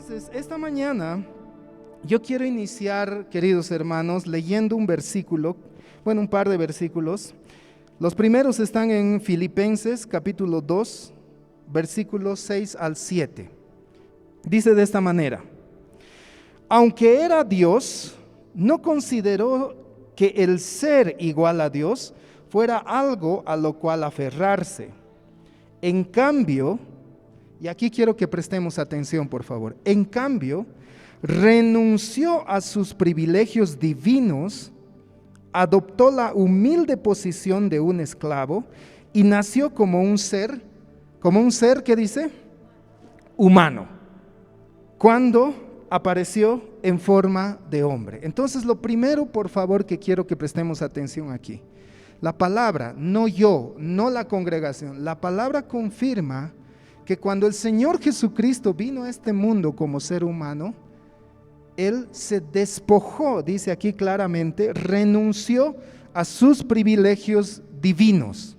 Entonces, esta mañana yo quiero iniciar, queridos hermanos, leyendo un versículo, un par de versículos. Los primeros están en Filipenses capítulo 2, versículos 6 al 7. Dice de esta manera: aunque era Dios, no consideró que el ser igual a Dios fuera algo a lo cual aferrarse. En cambio, y aquí quiero que prestemos atención, por favor. En cambio, renunció a sus privilegios divinos, adoptó la humilde posición de un esclavo y nació como un ser, ¿qué dice? Humano, cuando apareció en forma de hombre. Entonces, lo primero, por favor, que quiero que prestemos atención aquí. La palabra, no yo, no la congregación, la palabra confirma que cuando el Señor Jesucristo vino a este mundo como ser humano, Él se despojó, dice aquí claramente, renunció a sus privilegios divinos.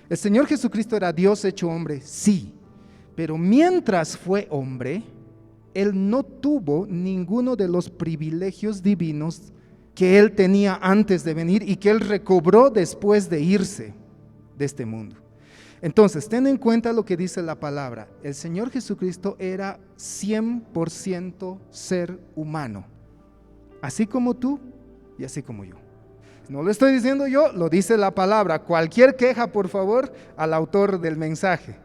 El Señor Jesucristo era Dios hecho hombre, sí, pero mientras fue hombre, Él no tuvo ninguno de los privilegios divinos que Él tenía antes de venir y que Él recobró después de irse de este mundo. Entonces, ten en cuenta lo que dice la palabra. El Señor Jesucristo era 100% ser humano, así como tú y así como yo. No lo estoy diciendo yo, lo dice la palabra. Cualquier queja, por favor, al autor del mensaje.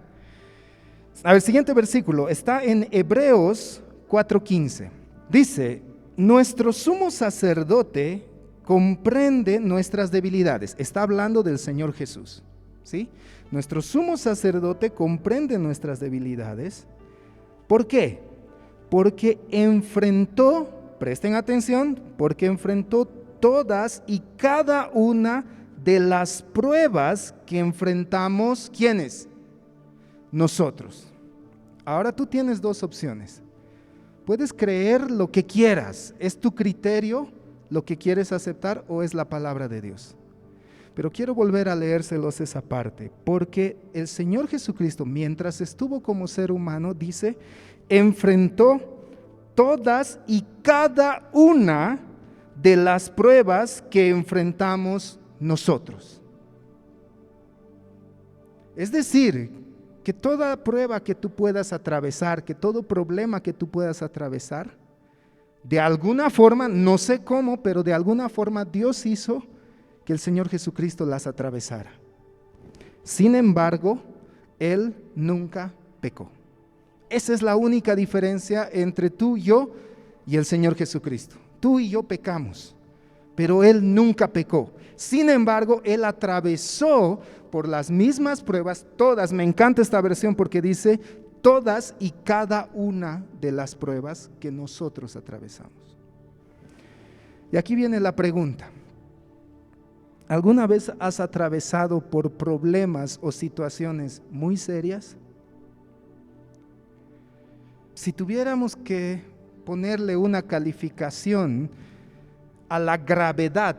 A ver, siguiente versículo, está en Hebreos 4:15. Dice: nuestro sumo sacerdote comprende nuestras debilidades. Está hablando del Señor Jesús, ¿sí? Nuestro sumo sacerdote comprende nuestras debilidades. ¿Por qué? Porque enfrentó, presten atención, porque enfrentó todas y cada una de las pruebas que enfrentamos, ¿quiénes? Nosotros. Ahora tú tienes dos opciones. Puedes creer lo que quieras, es tu criterio lo que quieres aceptar o es la palabra de Dios. Pero quiero volver a leérselos esa parte, porque el Señor Jesucristo, mientras estuvo como ser humano, dice, enfrentó todas y cada una de las pruebas que enfrentamos nosotros. Es decir, que toda prueba que tú puedas atravesar, que todo problema que tú puedas atravesar, de alguna forma, no sé cómo, pero de alguna forma Dios hizo que el Señor Jesucristo las atravesara. Sin embargo, Él nunca pecó. Esa es la única diferencia entre tú, yo y el Señor Jesucristo. Tú y yo pecamos, pero Él nunca pecó. Sin embargo, Él atravesó por las mismas pruebas, todas. Me encanta esta versión porque dice todas y cada una de las pruebas que nosotros atravesamos. Y aquí viene la pregunta. ¿Alguna vez has atravesado por problemas o situaciones muy serias? Si tuviéramos que ponerle una calificación a la gravedad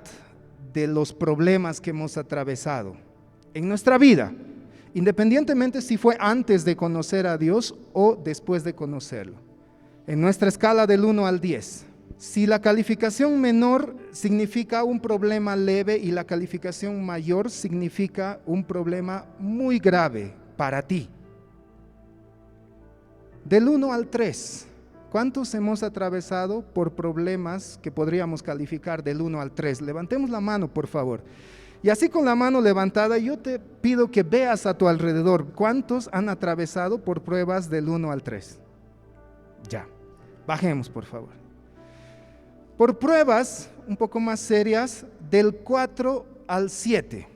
de los problemas que hemos atravesado en nuestra vida, independientemente si fue antes de conocer a Dios o después de conocerlo, en nuestra escala del 1 al 10, si la calificación menor significa un problema leve y la calificación mayor significa un problema muy grave para ti, del 1 al 3, ¿cuántos hemos atravesado por problemas que podríamos calificar del 1 al 3? Levantemos la mano, por favor. Y así con la mano levantada, yo te pido que veas a tu alrededor. ¿Cuántos han atravesado por pruebas del 1 al 3? Ya, bajemos, por favor. Por pruebas un poco más serias, del 4 al 7.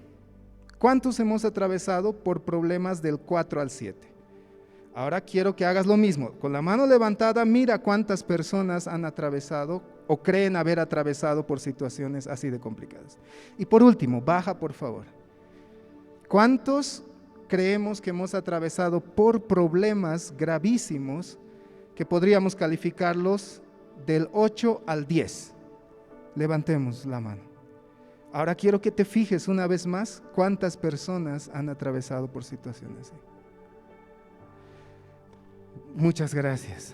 ¿Cuántos hemos atravesado por problemas del 4 al 7? Ahora quiero que hagas lo mismo. Con la mano levantada, mira cuántas personas han atravesado o creen haber atravesado por situaciones así de complicadas. Y por último, baja por favor. ¿Cuántos creemos que hemos atravesado por problemas gravísimos que podríamos calificarlos del 8 al 10? Levantemos la mano. Ahora quiero que te fijes una vez más cuántas personas han atravesado por situaciones así. Muchas gracias.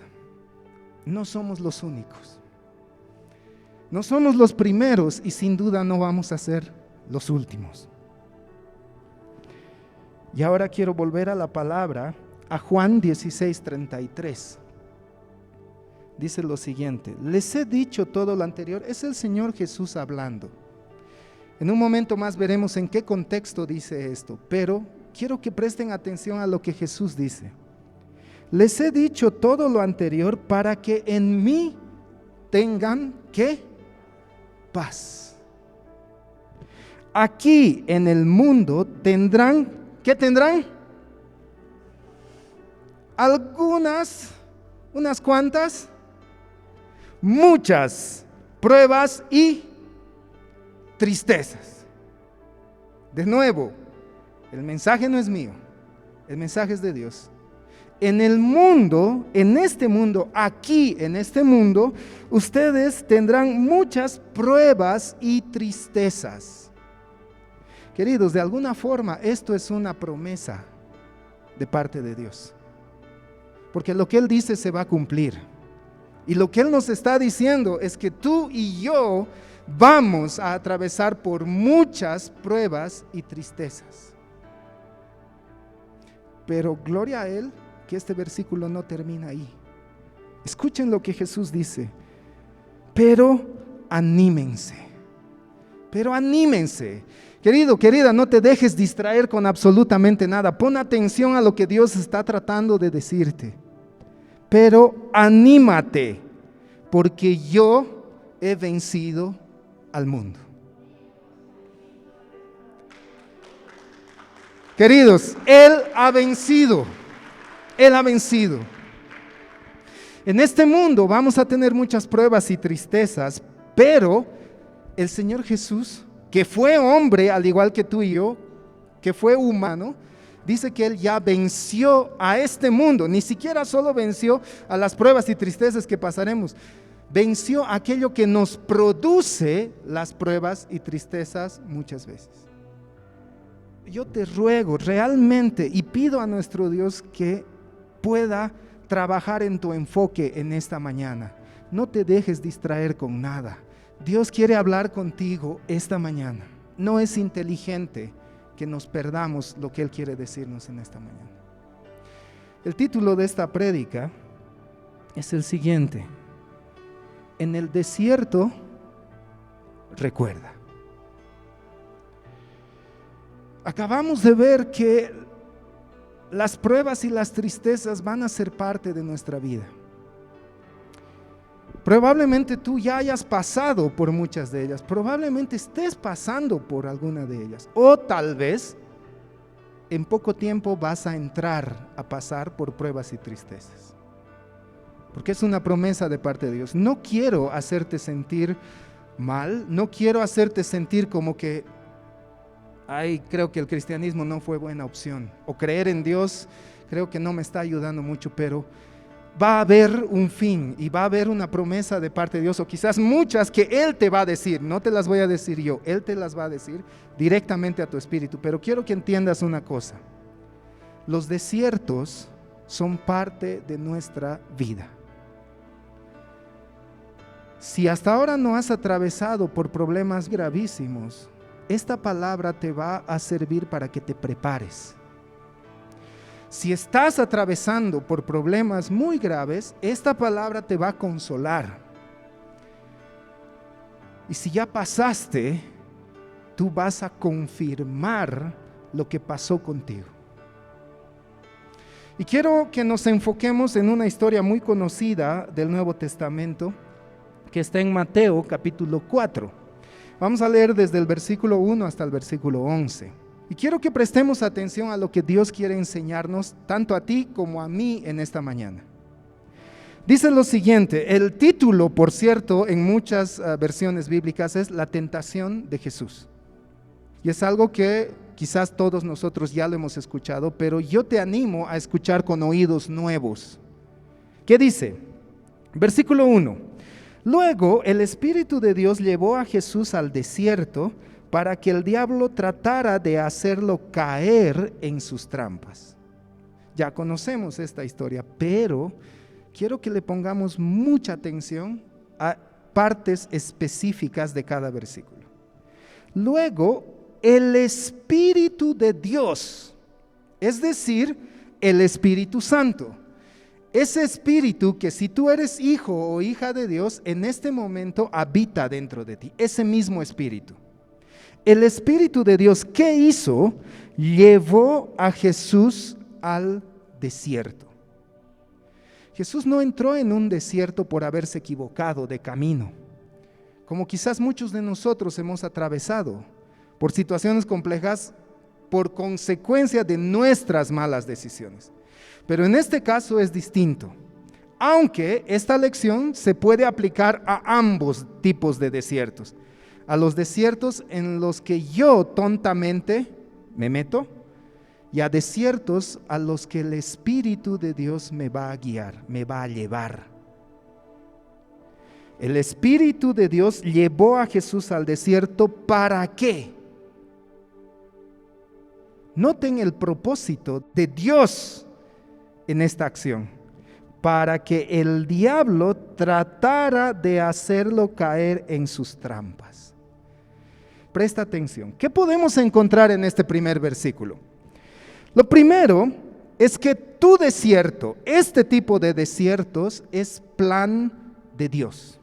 no somos los únicos. No somos los primeros y sin duda no vamos a ser los últimos. Y ahora quiero volver a la palabra, a Juan 16:33. Dice lo siguiente: les he dicho todo lo anterior. Es el Señor Jesús hablando. En un momento más veremos en qué contexto dice esto, pero quiero que presten atención a lo que Jesús dice. Les he dicho todo lo anterior para que en mí tengan, ¿qué? Paz. Aquí en el mundo tendrán, ¿qué tendrán? Unas cuantas, muchas pruebas y tristezas. De nuevo, el mensaje no es mío, el mensaje es de Dios. En el mundo, en este mundo, aquí en este mundo, ustedes tendrán muchas pruebas y tristezas. Queridos, de alguna forma esto es una promesa de parte de Dios. Porque lo que Él dice se va a cumplir. Y lo que Él nos está diciendo es que tú y yo vamos a atravesar por muchas pruebas y tristezas. Pero gloria a Él que este versículo no termina ahí. Escuchen lo que Jesús dice. Pero anímense. Pero anímense. Querido, querida, no te dejes distraer con absolutamente nada. Pon atención a lo que Dios está tratando de decirte. Pero anímate, porque yo he vencido al mundo. Queridos, Él ha vencido. Él ha vencido. En este mundo vamos a tener muchas pruebas y tristezas, pero el Señor Jesús, que fue hombre al igual que tú y yo, que fue humano, dice que Él ya venció a este mundo. Ni siquiera solo venció a las pruebas y tristezas que pasaremos, venció aquello que nos produce las pruebas y tristezas muchas veces. Yo te ruego realmente y pido a nuestro Dios que pueda trabajar en tu enfoque en esta mañana. No te dejes distraer con nada. Dios quiere hablar contigo esta mañana. No es inteligente que nos perdamos lo que Él quiere decirnos en esta mañana. El título de esta prédica es el siguiente: en el desierto, recuerda. Acabamos de ver que las pruebas y las tristezas van a ser parte de nuestra vida. Probablemente tú ya hayas pasado por muchas de ellas, probablemente estés pasando por alguna de ellas, o tal vez en poco tiempo vas a entrar a pasar por pruebas y tristezas, porque es una promesa de parte de Dios. No quiero hacerte sentir mal, no quiero hacerte sentir como que creo que el cristianismo no fue buena opción, o creer en Dios creo que no me está ayudando mucho, pero va a haber un fin y va a haber una promesa de parte de Dios, o quizás muchas que Él te va a decir. No te las voy a decir yo, Él te las va a decir directamente a tu espíritu. Pero quiero que entiendas una cosa: los desiertos son parte de nuestra vida. Si hasta ahora no has atravesado por problemas gravísimos, esta palabra te va a servir para que te prepares. Si estás atravesando por problemas muy graves, esta palabra te va a consolar. Y si ya pasaste, tú vas a confirmar lo que pasó contigo. Y quiero que nos enfoquemos en una historia muy conocida del Nuevo Testamento, que está en Mateo capítulo 4. Vamos a leer desde el versículo 1 hasta el versículo 11. Y quiero que prestemos atención a lo que Dios quiere enseñarnos, tanto a ti como a mí en esta mañana. Dice lo siguiente, el título, por cierto, en muchas versiones bíblicas es La tentación de Jesús. Y es algo que quizás todos nosotros ya lo hemos escuchado, pero yo te animo a escuchar con oídos nuevos. ¿Qué dice? Versículo 1. Luego el Espíritu de Dios llevó a Jesús al desierto para que el diablo tratara de hacerlo caer en sus trampas. Ya conocemos esta historia, pero quiero que le pongamos mucha atención a partes específicas de cada versículo. Luego, el Espíritu de Dios, es decir, el Espíritu Santo. Ese Espíritu que si tú eres hijo o hija de Dios, en este momento habita dentro de ti, ese mismo Espíritu. El Espíritu de Dios, ¿qué hizo? Llevó a Jesús al desierto. Jesús no entró en un desierto por haberse equivocado de camino, como quizás muchos de nosotros hemos atravesado por situaciones complejas por consecuencia de nuestras malas decisiones. Pero en este caso es distinto, aunque esta lección se puede aplicar a ambos tipos de desiertos, a los desiertos en los que yo tontamente me meto y a desiertos a los que el Espíritu de Dios me va a guiar, me va a llevar. El Espíritu de Dios llevó a Jesús al desierto, ¿para qué? Noten el propósito de Dios en esta acción, para que el diablo tratara de hacerlo caer en sus trampas. Presta atención, ¿qué podemos encontrar en este primer versículo? Lo primero es que tu desierto, este tipo de desiertos, es plan de Dios.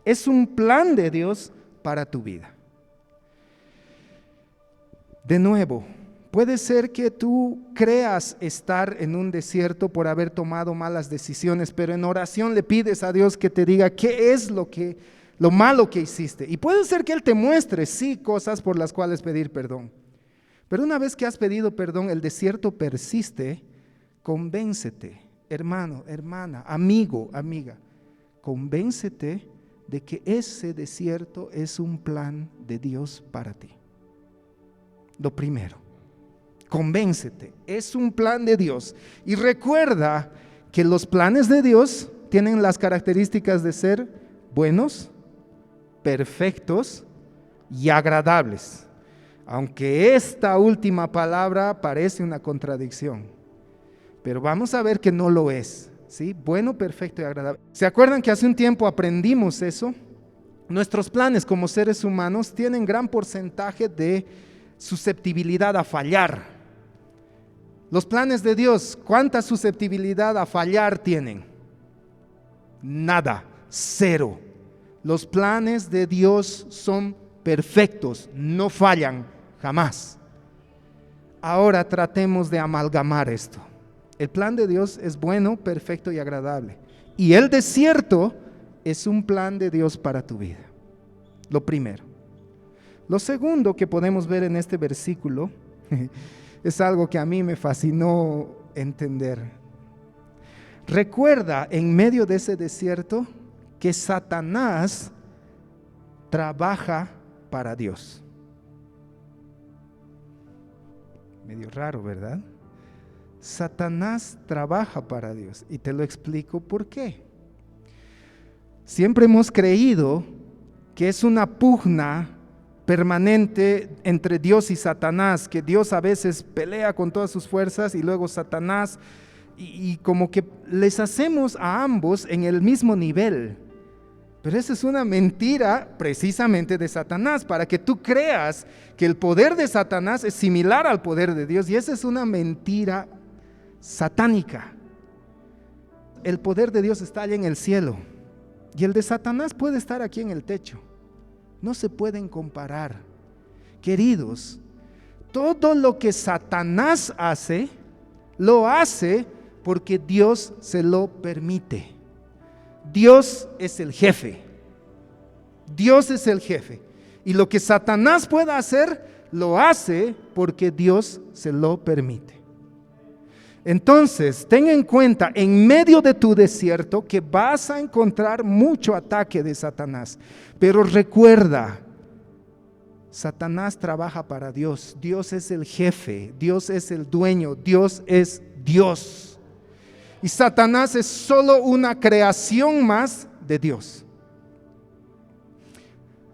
Es un plan de Dios para tu vida. De nuevo, puede ser que tú creas estar en un desierto por haber tomado malas decisiones, pero en oración le pides a Dios que te diga qué es lo malo que hiciste. Y puede ser que Él te muestre, sí, cosas por las cuales pedir perdón. Pero una vez que has pedido perdón, el desierto persiste, convéncete, hermano, hermana, amigo, amiga, convéncete de que ese desierto es un plan de Dios para ti. Lo primero, convéncete, es un plan de Dios. Y recuerda que los planes de Dios tienen las características de ser buenos, perfectos y agradables. Aunque esta última palabra parece una contradicción, pero vamos a ver que no lo es, ¿sí? Bueno, perfecto y agradable. ¿Se acuerdan que hace un tiempo aprendimos eso? Nuestros planes como seres humanos tienen gran porcentaje de susceptibilidad a fallar. Los planes de Dios, ¿cuánta susceptibilidad a fallar tienen? Nada, cero. Los planes de Dios son perfectos, no fallan jamás. Ahora tratemos de amalgamar esto. El plan de Dios es bueno, perfecto y agradable. Y el desierto es un plan de Dios para tu vida. Lo primero. Lo segundo que podemos ver en este versículo es algo que a mí me fascinó entender. Recuerda en medio de ese desierto que Satanás trabaja para Dios. Medio raro, ¿verdad? Satanás trabaja para Dios y te lo explico por qué. Siempre hemos creído que es una pugna permanente entre Dios y Satanás, que Dios a veces pelea con todas sus fuerzas y luego Satanás, y como que les hacemos a ambos en el mismo nivel. Pero esa es una mentira precisamente de Satanás, para que tú creas que el poder de Satanás es similar al poder de Dios, y esa es una mentira satánica. El poder de Dios está allá en el cielo y el de Satanás puede estar aquí en el techo. No se pueden comparar. Queridos, todo lo que Satanás hace, lo hace porque Dios se lo permite. Dios es el jefe. Dios es el jefe. Y lo que Satanás pueda hacer, lo hace porque Dios se lo permite. Entonces, ten en cuenta en medio de tu desierto que vas a encontrar mucho ataque de Satanás. Pero recuerda, Satanás trabaja para Dios. Dios es el jefe, Dios es el dueño, Dios es Dios. Y Satanás es solo una creación más de Dios.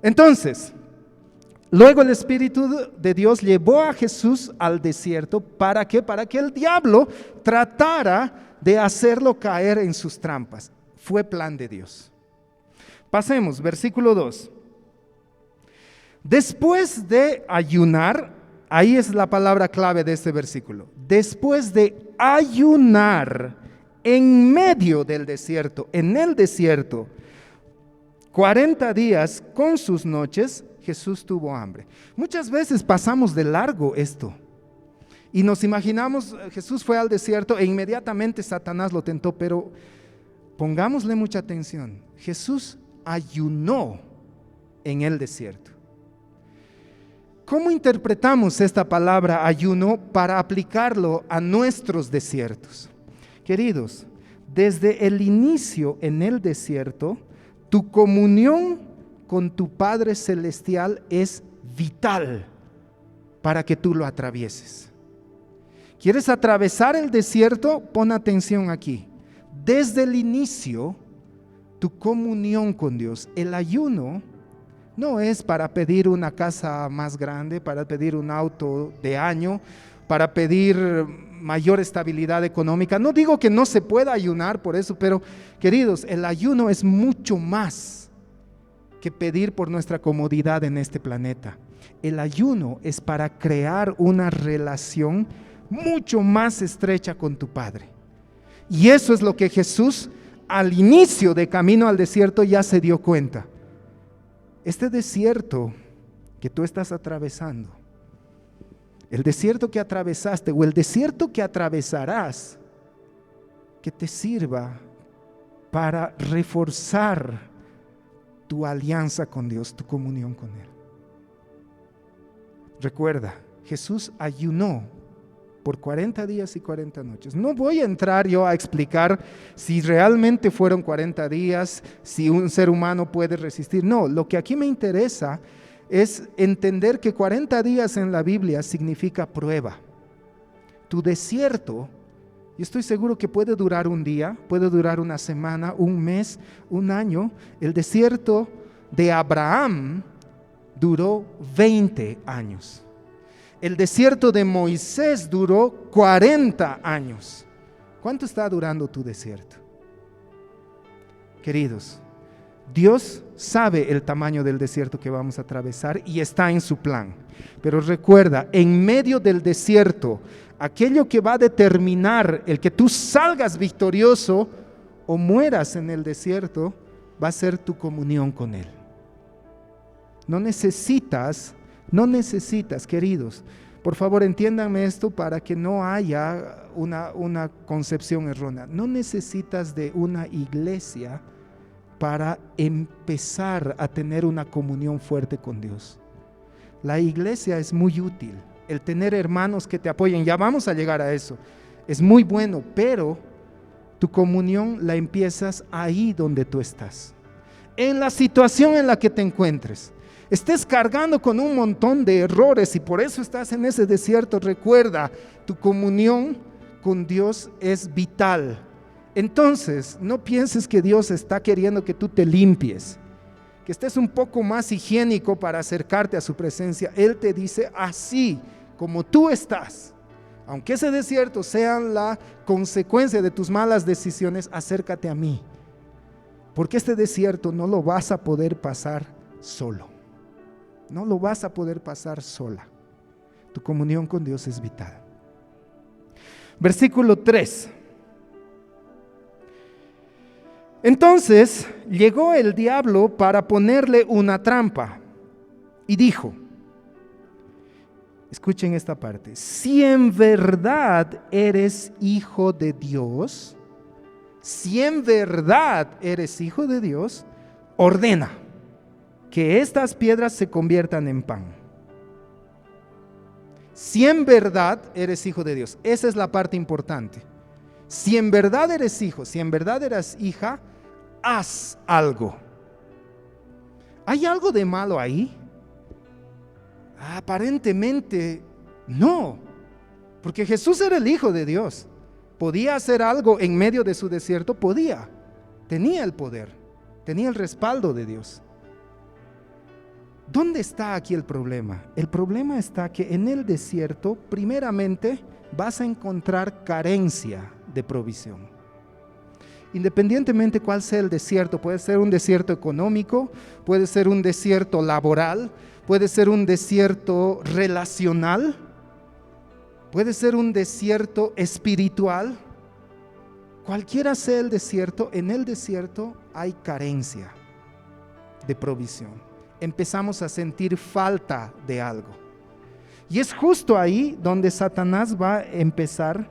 Entonces, Luego el Espíritu de Dios llevó a Jesús al desierto. ¿Para qué? Para que el diablo tratara de hacerlo caer en sus trampas. Fue plan de Dios. Pasemos, versículo 2. Después de ayunar, ahí es la palabra clave de este versículo. Después de ayunar en medio del desierto, en el desierto, 40 días con sus noches, Jesús tuvo hambre. Muchas veces pasamos de largo esto y nos imaginamos, Jesús fue al desierto e inmediatamente Satanás lo tentó, pero pongámosle mucha atención. Jesús ayunó en el desierto. ¿Cómo interpretamos esta palabra ayuno para aplicarlo a nuestros desiertos? Queridos, desde el inicio en el desierto, tu comunión con tu Padre Celestial es vital para que tú lo atravieses. ¿Quieres atravesar el desierto? Pon atención aquí. Desde el inicio, tu comunión con Dios. El ayuno no es para pedir una casa más grande, para pedir un auto de año, para pedir mayor estabilidad económica. No digo que no se pueda ayunar por eso, pero queridos, el ayuno es mucho más que pedir por nuestra comodidad en este planeta. El ayuno es para crear una relación mucho más estrecha con tu Padre. Y eso es lo que Jesús al inicio de camino al desierto ya se dio cuenta. Este desierto que tú estás atravesando, el desierto que atravesaste o el desierto que atravesarás, que te sirva para reforzar tu alianza con Dios, tu comunión con Él. Recuerda, Jesús ayunó por 40 días y 40 noches. No voy a entrar yo a explicar si realmente fueron 40 días, si un ser humano puede resistir. No, lo que aquí me interesa es entender que 40 días en la Biblia significa prueba. Tu desierto, yo estoy seguro que puede durar un día, puede durar una semana, un mes, un año. El desierto de Abraham duró 20 años. El desierto de Moisés duró 40 años. ¿Cuánto está durando tu desierto? Queridos, Dios sabe el tamaño del desierto que vamos a atravesar y está en su plan. Pero recuerda, en medio del desierto, aquello que va a determinar el que tú salgas victorioso o mueras en el desierto, va a ser tu comunión con Él. No necesitas, queridos, por favor entiéndanme esto para que no haya una concepción errónea. No necesitas de una iglesia para empezar a tener una comunión fuerte con Dios. La iglesia es muy útil, el tener hermanos que te apoyen, ya vamos a llegar a eso, es muy bueno, pero tu comunión la empiezas ahí donde tú estás, en la situación en la que te encuentres. Estés cargando con un montón de errores y por eso estás en ese desierto. Recuerda, tu comunión con Dios es vital. Entonces, no pienses que Dios está queriendo que tú te limpies, que estés un poco más higiénico para acercarte a su presencia. Él te dice así como tú estás, aunque ese desierto sea la consecuencia de tus malas decisiones, acércate a mí, porque este desierto no lo vas a poder pasar solo. No lo vas a poder pasar sola. Tu comunión con Dios es vital. Versículo 3. Entonces llegó el diablo para ponerle una trampa y dijo, escuchen esta parte, si en verdad eres hijo de Dios, ordena que estas piedras se conviertan en pan. Si en verdad eres hijo de Dios, esa es la parte importante. Si en verdad eres hijo, si en verdad eres hija, haz algo. ¿Hay algo de malo ahí? Aparentemente no, porque Jesús era el Hijo de Dios. ¿Podía hacer algo en medio de su desierto? Podía, tenía el poder, tenía el respaldo de Dios. ¿Dónde está aquí el problema? El problema está que en el desierto, primeramente, vas a encontrar carencia de provisión. Independientemente cuál sea el desierto, puede ser un desierto económico, puede ser un desierto laboral, puede ser un desierto relacional, puede ser un desierto espiritual. Cualquiera sea el desierto, en el desierto hay carencia de provisión. Empezamos a sentir falta de algo. Y es justo ahí donde Satanás va a empezar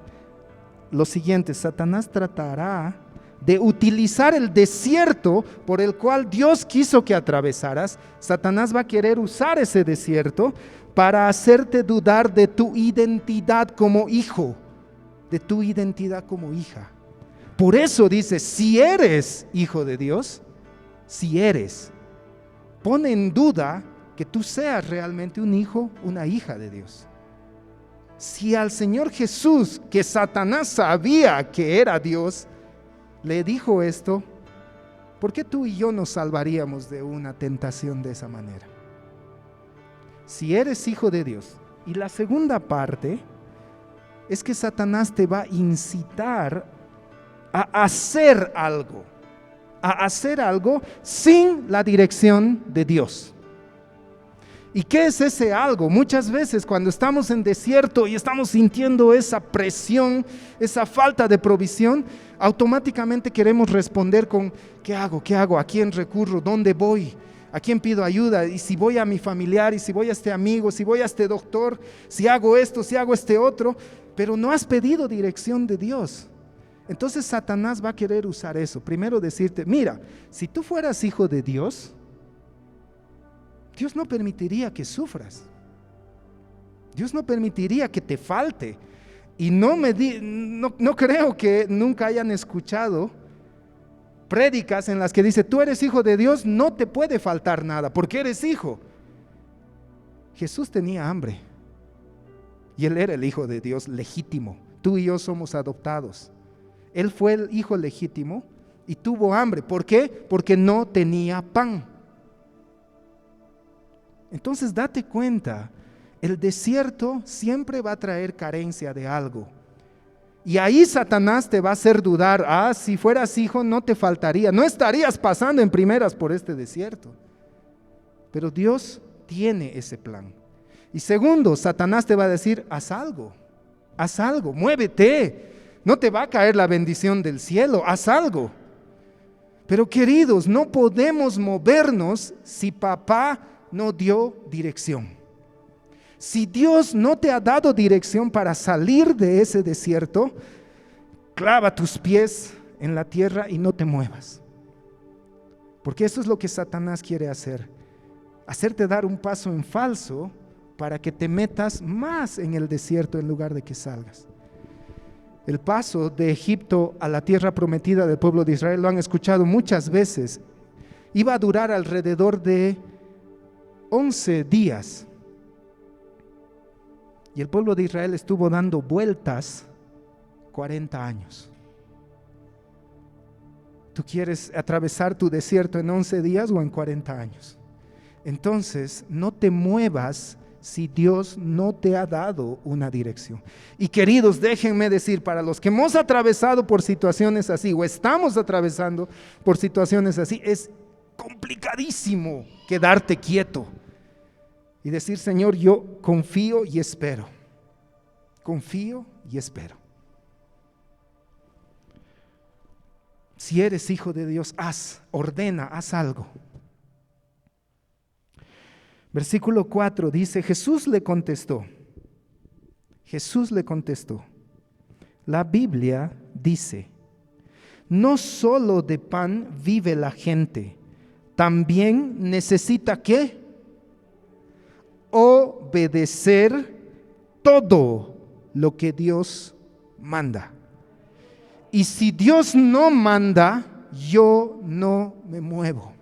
lo siguiente. Satanás tratará de utilizar el desierto por el cual Dios quiso que atravesaras. Satanás va a querer usar ese desierto para hacerte dudar de tu identidad como hijo, de tu identidad como hija. Por eso dice, si eres hijo de Dios, si eres, pone en duda que tú seas realmente un hijo, una hija de Dios. Si al Señor Jesús, que Satanás sabía que era Dios, le dijo esto, ¿por qué tú y yo nos salvaríamos de una tentación de esa manera? Si eres hijo de Dios. Y la segunda parte es que Satanás te va a incitar a hacer algo sin la dirección de Dios. ¿Y qué es ese algo? Muchas veces cuando estamos en desierto y estamos sintiendo esa presión, esa falta de provisión, automáticamente queremos responder con ¿qué hago? ¿Qué hago? ¿A quién recurro? ¿Dónde voy? ¿A quién pido ayuda? Y si voy a mi familiar, y si voy a este amigo, si voy a este doctor, si hago esto, si hago este otro, pero no has pedido dirección de Dios. Entonces Satanás va a querer usar eso. Primero decirte, mira, si tú fueras hijo de Dios, Dios no permitiría que sufras. Dios no permitiría que te falte. Y no creo que nunca hayan escuchado prédicas en las que dice, tú eres hijo de Dios, no te puede faltar nada, porque eres hijo. Jesús tenía hambre. Y Él era el hijo de Dios legítimo. Tú y yo somos adoptados. Él fue el hijo legítimo y tuvo hambre. ¿Por qué? Porque no tenía pan. Entonces date cuenta, el desierto siempre va a traer carencia de algo. Y ahí Satanás te va a hacer dudar, si fueras hijo no te faltaría, no estarías pasando en primeras por este desierto. Pero Dios tiene ese plan. Y segundo, Satanás te va a decir, haz algo, muévete. No te va a caer la bendición del cielo, haz algo. Pero queridos, no podemos movernos si papá no dio dirección. Si Dios no te ha dado dirección para salir de ese desierto, clava tus pies en la tierra y no te muevas. Porque eso es lo que Satanás quiere hacer. Hacerte dar un paso en falso para que te metas más en el desierto en lugar de que salgas. El paso de Egipto a la tierra prometida del pueblo de Israel lo han escuchado muchas veces. Iba a durar alrededor de 11 días. Y el pueblo de Israel estuvo dando vueltas 40 años. ¿Tú quieres atravesar tu desierto en 11 días o en 40 años? Entonces, no te muevas si Dios no te ha dado una dirección. Y queridos, déjenme decir, para los que hemos atravesado por situaciones así, o estamos atravesando por situaciones así, es complicadísimo quedarte quieto y decir, Señor, yo confío y espero. Confío y espero. Si eres hijo de Dios, ordena, haz algo. Versículo 4 dice, Jesús le contestó, la Biblia dice, no solo de pan vive la gente, también necesita ¿qué? Obedecer todo lo que Dios manda. Y si Dios no manda, yo no me muevo.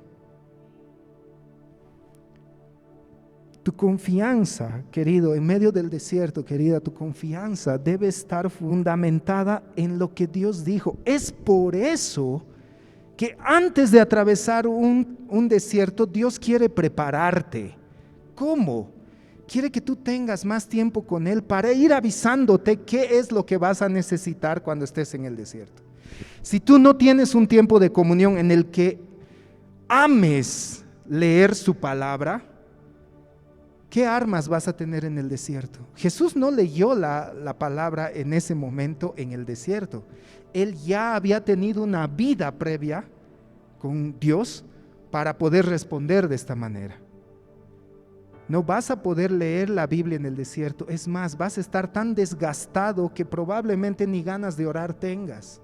Tu confianza, querido, en medio del desierto, querida, tu confianza debe estar fundamentada en lo que Dios dijo. Es por eso que antes de atravesar un desierto, Dios quiere prepararte. ¿Cómo? Quiere que tú tengas más tiempo con Él para ir avisándote qué es lo que vas a necesitar cuando estés en el desierto. Si tú no tienes un tiempo de comunión en el que ames leer su palabra, ¿qué armas vas a tener en el desierto? Jesús no leyó la palabra en ese momento en el desierto. Él ya había tenido una vida previa con Dios para poder responder de esta manera. No vas a poder leer la Biblia en el desierto. Es más, vas a estar tan desgastado que probablemente ni ganas de orar tengas.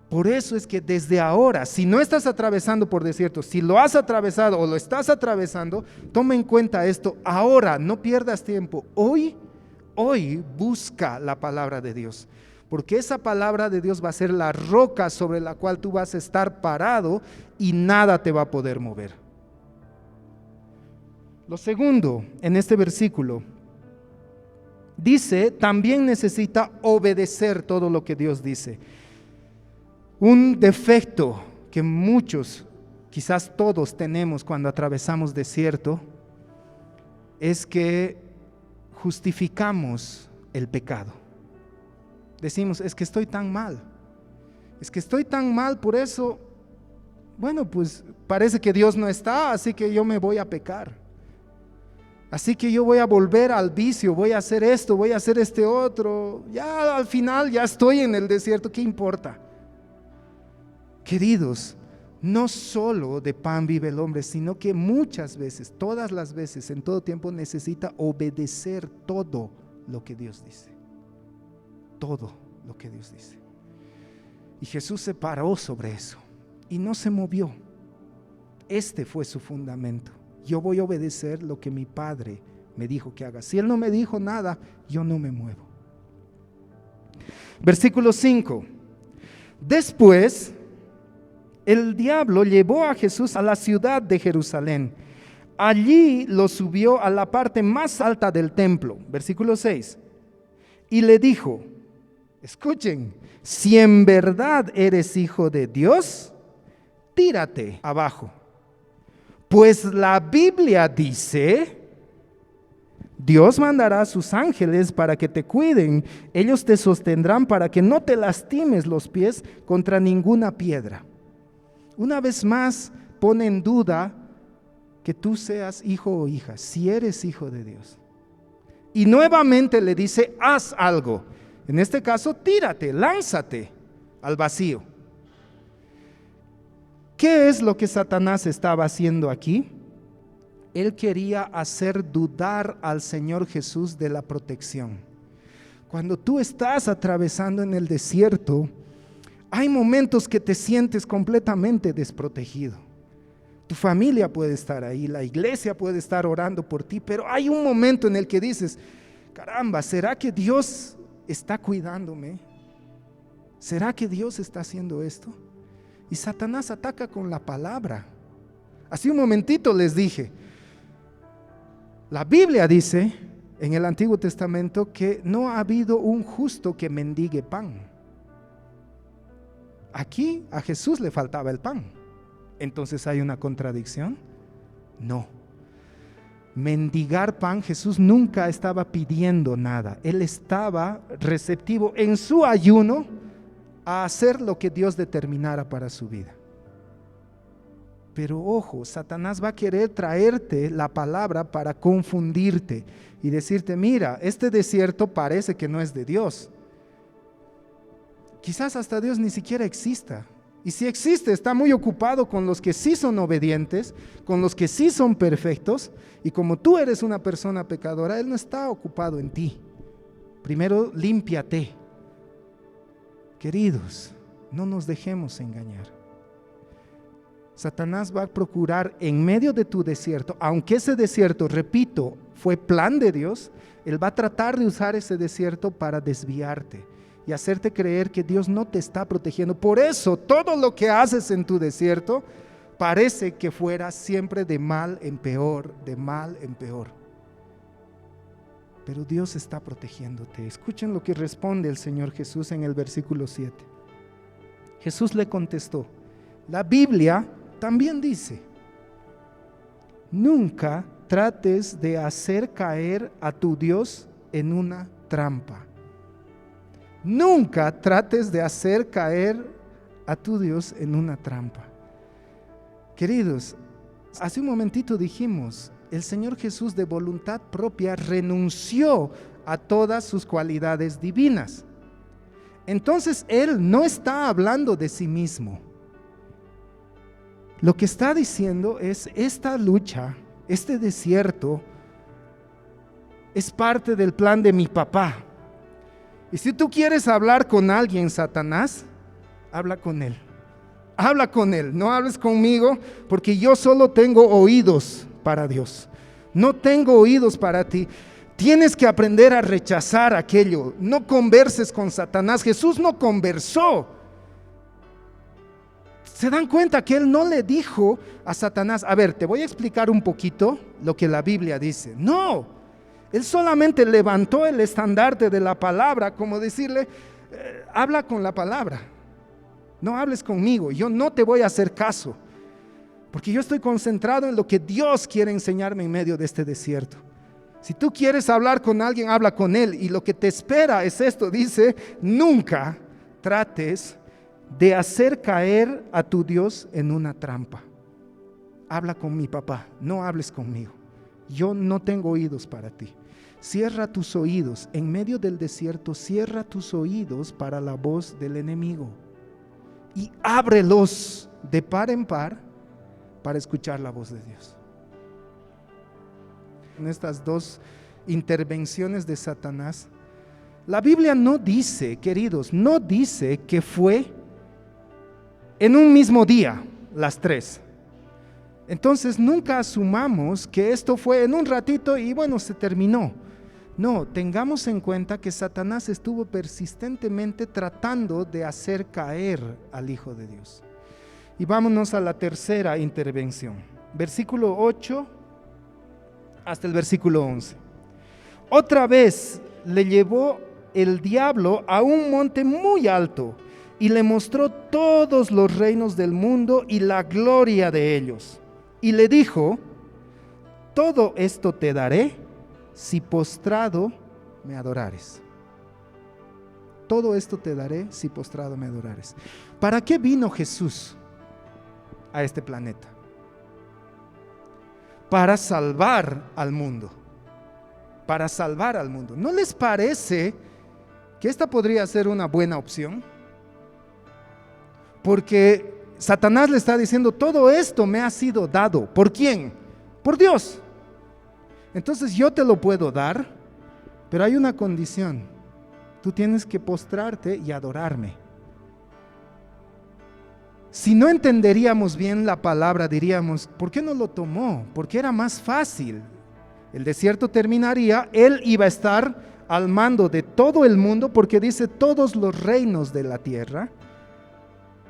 Por eso es que desde ahora, si no estás atravesando por desierto, si lo has atravesado o lo estás atravesando, toma en cuenta esto. Ahora, no pierdas tiempo. Hoy busca la palabra de Dios. Porque esa palabra de Dios va a ser la roca sobre la cual tú vas a estar parado y nada te va a poder mover. Lo segundo, en este versículo, dice, también necesita obedecer todo lo que Dios dice. Un defecto que muchos, quizás todos tenemos cuando atravesamos desierto, es que justificamos el pecado. Decimos, es que estoy tan mal, por eso, bueno, pues parece que Dios no está, así que yo me voy a pecar. Así que yo voy a volver al vicio, voy a hacer esto, voy a hacer este otro. Ya al final ya estoy en el desierto, ¿qué importa? Queridos, no solo de pan vive el hombre, sino que muchas veces, todas las veces, en todo tiempo necesita obedecer todo lo que Dios dice. Todo lo que Dios dice. Y Jesús se paró sobre eso y no se movió. Este fue su fundamento. Yo voy a obedecer lo que mi Padre me dijo que haga. Si Él no me dijo nada, yo no me muevo. Versículo 5. Después, el diablo llevó a Jesús a la ciudad de Jerusalén. Allí lo subió a la parte más alta del templo. Versículo 6. Y le dijo, escuchen, si en verdad eres hijo de Dios, tírate abajo. Pues la Biblia dice, Dios mandará a sus ángeles para que te cuiden. Ellos te sostendrán para que no te lastimes los pies contra ninguna piedra. Una vez más pone en duda que tú seas hijo o hija, si eres hijo de Dios. Y nuevamente le dice, haz algo. En este caso, tírate, lánzate al vacío. ¿Qué es lo que Satanás estaba haciendo aquí? Él quería hacer dudar al Señor Jesús de la protección. Cuando tú estás atravesando en el desierto, hay momentos que te sientes completamente desprotegido. Tu familia puede estar ahí, la iglesia puede estar orando por ti, pero hay un momento en el que dices, caramba, ¿será que Dios está cuidándome? ¿Será que Dios está haciendo esto? Y Satanás ataca con la palabra. Hace un momentito les dije, la Biblia dice en el Antiguo Testamento que no ha habido un justo que mendigue pan. Aquí a Jesús le faltaba el pan. Entonces, ¿hay una contradicción? No. Mendigar pan, Jesús nunca estaba pidiendo nada. Él estaba receptivo en su ayuno a hacer lo que Dios determinara para su vida. Pero ojo, Satanás va a querer traerte la palabra para confundirte y decirte, mira, este desierto parece que no es de Dios. Quizás hasta Dios ni siquiera exista. Y si existe, está muy ocupado con los que sí son obedientes, con los que sí son perfectos. Y como tú eres una persona pecadora, Él no está ocupado en ti. Primero, límpiate. Queridos, no nos dejemos engañar. Satanás va a procurar en medio de tu desierto, aunque ese desierto, repito, fue plan de Dios, Él va a tratar de usar ese desierto para desviarte y hacerte creer que Dios no te está protegiendo. Por eso todo lo que haces en tu desierto parece que fuera siempre de mal en peor, de mal en peor. Pero Dios está protegiéndote. Escuchen lo que responde el Señor Jesús en el versículo 7. Jesús le contestó, la Biblia también dice, nunca trates de hacer caer a tu Dios en una trampa. Nunca trates de hacer caer a tu Dios en una trampa. Queridos, hace un momentito dijimos, el Señor Jesús de voluntad propia renunció a todas sus cualidades divinas. Entonces Él no está hablando de sí mismo. Lo que está diciendo es: esta lucha, este desierto, es parte del plan de mi papá. Y si tú quieres hablar con alguien, Satanás, habla con él. Habla con él, no hables conmigo, porque yo solo tengo oídos para Dios. No tengo oídos para ti. Tienes que aprender a rechazar aquello. No converses con Satanás. Jesús no conversó. ¿Se dan cuenta que Él no le dijo a Satanás: a ver, te voy a explicar un poquito lo que la Biblia dice? No, Él solamente levantó el estandarte de la palabra, como decirle: habla con la palabra, no hables conmigo, yo no te voy a hacer caso, porque yo estoy concentrado en lo que Dios quiere enseñarme en medio de este desierto. Si tú quieres hablar con alguien, habla con él, y lo que te espera es esto. Dice: nunca trates de hacer caer a tu Dios en una trampa. Habla con mi papá, no hables conmigo. Yo no tengo oídos para ti. Cierra tus oídos en medio del desierto, cierra tus oídos para la voz del enemigo y ábrelos de par en par para escuchar la voz de Dios. En estas dos intervenciones de Satanás, la Biblia no dice, queridos, no dice que fue en un mismo día las tres. Entonces nunca asumamos que esto fue en un ratito y bueno, se terminó. No, tengamos en cuenta que Satanás estuvo persistentemente tratando de hacer caer al Hijo de Dios. Y vámonos a la tercera intervención, versículo 8 hasta el versículo 11. Otra vez le llevó el diablo a un monte muy alto y le mostró todos los reinos del mundo y la gloria de ellos. Y le dijo: todo esto te daré si postrado me adorares. Todo esto te daré si postrado me adorares. ¿Para qué vino Jesús a este planeta? Para salvar al mundo. Para salvar al mundo. ¿No les parece que esta podría ser una buena opción? Porque Satanás le está diciendo: todo esto me ha sido dado. ¿Por quién? Por Dios. Entonces yo te lo puedo dar, pero hay una condición: tú tienes que postrarte y adorarme. Si no entenderíamos bien la palabra, diríamos: ¿por qué no lo tomó? Porque era más fácil. El desierto terminaría, él iba a estar al mando de todo el mundo, porque dice todos los reinos de la tierra.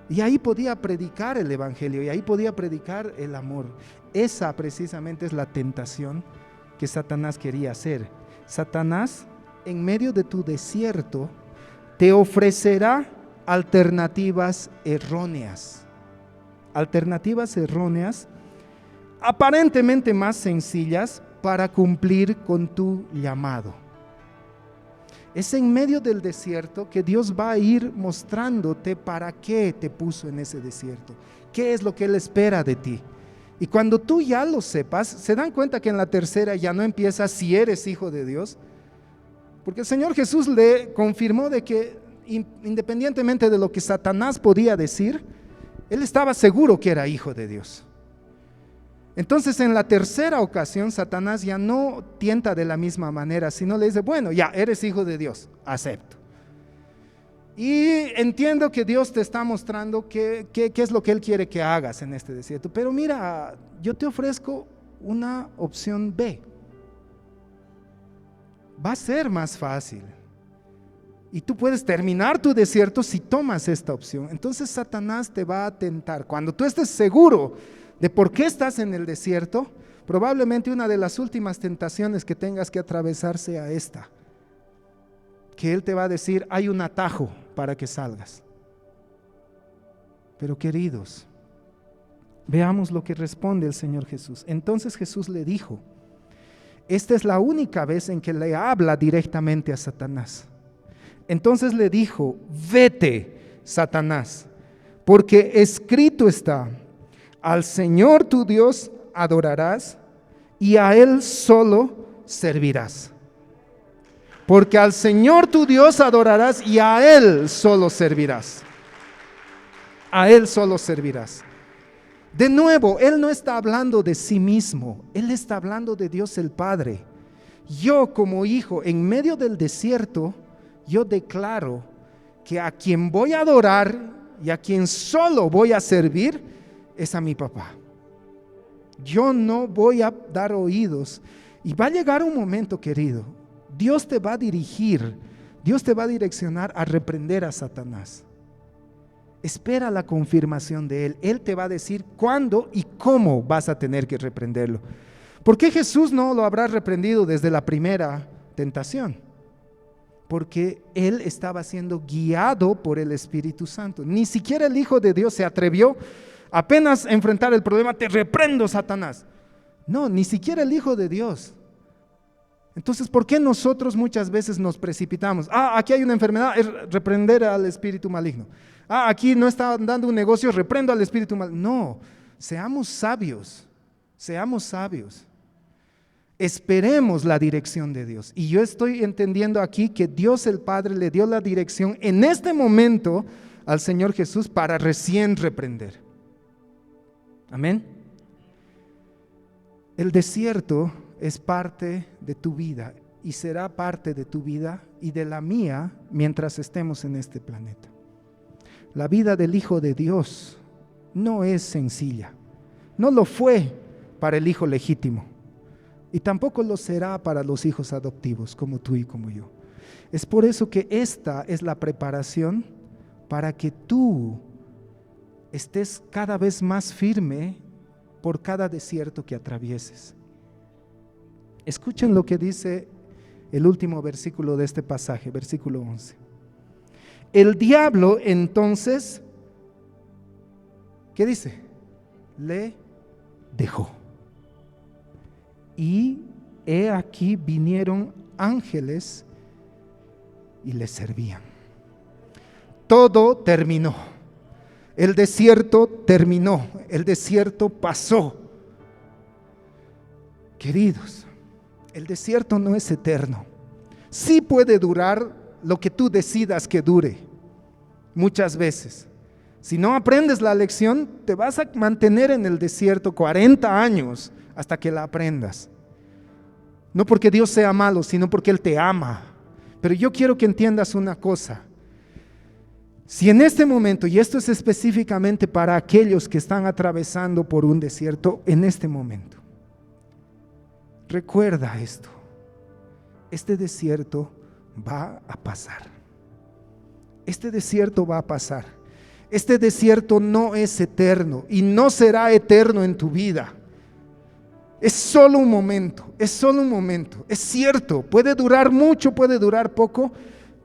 Y ahí podía predicar el evangelio, y ahí podía predicar el amor. Esa precisamente es la tentación que Satanás quería hacer. Satanás, en medio de tu desierto, te ofrecerá alternativas erróneas. Alternativas erróneas, aparentemente más sencillas para cumplir con tu llamado. Es en medio del desierto que Dios va a ir mostrándote para qué te puso en ese desierto, qué es lo que Él espera de ti. Y cuando tú ya lo sepas, se dan cuenta que en la tercera ya no empieza si eres hijo de Dios, porque el Señor Jesús le confirmó de que independientemente de lo que Satanás podía decir, Él estaba seguro que era hijo de Dios. Entonces en la tercera ocasión Satanás ya no tienta de la misma manera, sino le dice: bueno, ya eres hijo de Dios, acepto. Y entiendo que Dios te está mostrando qué es lo que Él quiere que hagas en este desierto, pero mira, yo te ofrezco una opción B. Va a ser más fácil y tú puedes terminar tu desierto si tomas esta opción. Entonces Satanás te va a tentar. Cuando tú estés seguro de por qué estás en el desierto, probablemente una de las últimas tentaciones que tengas que atravesar sea esta, que Él te va a decir: hay un atajo para que salgas. Pero queridos, Veamos lo que responde el Señor Jesús. Entonces Jesús le dijo, esta es la única vez en que le habla directamente a Satanás. Entonces le dijo, vete, Satanás, porque escrito está, al Señor tu Dios adorarás y a Él solo servirás. Porque al Señor tu Dios adorarás y a Él solo servirás. A Él solo servirás. De nuevo, Él no está hablando de sí mismo, Él está hablando de Dios el Padre. Yo como hijo, en medio del desierto, yo declaro que a quien voy a adorar y a quien solo voy a servir es a mi papá. Yo no voy a dar oídos. Y va a llegar un momento, querido, Dios te va a dirigir, Dios te va a direccionar a reprender a Satanás. Espera la confirmación de Él. Él te va a decir cuándo y cómo vas a tener que reprenderlo. ¿Por qué Jesús no lo habrá reprendido desde la primera tentación? Porque Él estaba siendo guiado por el Espíritu Santo. Ni siquiera el Hijo de Dios se atrevió apenas a enfrentar el problema, te reprendo, Satanás. No, ni siquiera el Hijo de Dios. Entonces, ¿por qué nosotros muchas veces nos precipitamos? Aquí hay una enfermedad, es reprender al espíritu maligno. Aquí no está dando un negocio, reprendo al espíritu maligno. No, seamos sabios, seamos sabios. Esperemos la dirección de Dios. Y yo estoy entendiendo aquí que Dios el Padre le dio la dirección en este momento al Señor Jesús para recién reprender. Amén. El desierto es parte de tu vida y será parte de tu vida y de la mía mientras estemos en este planeta. La vida del Hijo de Dios no es sencilla. No lo fue para el hijo legítimo y tampoco lo será para los hijos adoptivos como tú y como yo. Es por eso que esta es la preparación para que tú estés cada vez más firme por cada desierto que atravieses. Escuchen lo que dice el último versículo de este pasaje, versículo 11. El diablo entonces, ¿qué dice? Le dejó. Y he aquí vinieron ángeles y le servían. Todo terminó. El desierto terminó. El desierto pasó. Queridos, el desierto no es eterno. Sí puede durar lo que tú decidas que dure. Muchas veces. Si no aprendes la lección, te vas a mantener en el desierto 40 años hasta que la aprendas. No porque Dios sea malo, sino porque Él te ama. Pero yo quiero que entiendas una cosa. Si en este momento, y esto es específicamente para aquellos que están atravesando por un desierto en este momento, recuerda esto. Este desierto va a pasar. Este desierto va a pasar. Este desierto no es eterno y no será eterno en tu vida. Es solo un momento, es solo un momento. Es cierto, puede durar mucho, puede durar poco,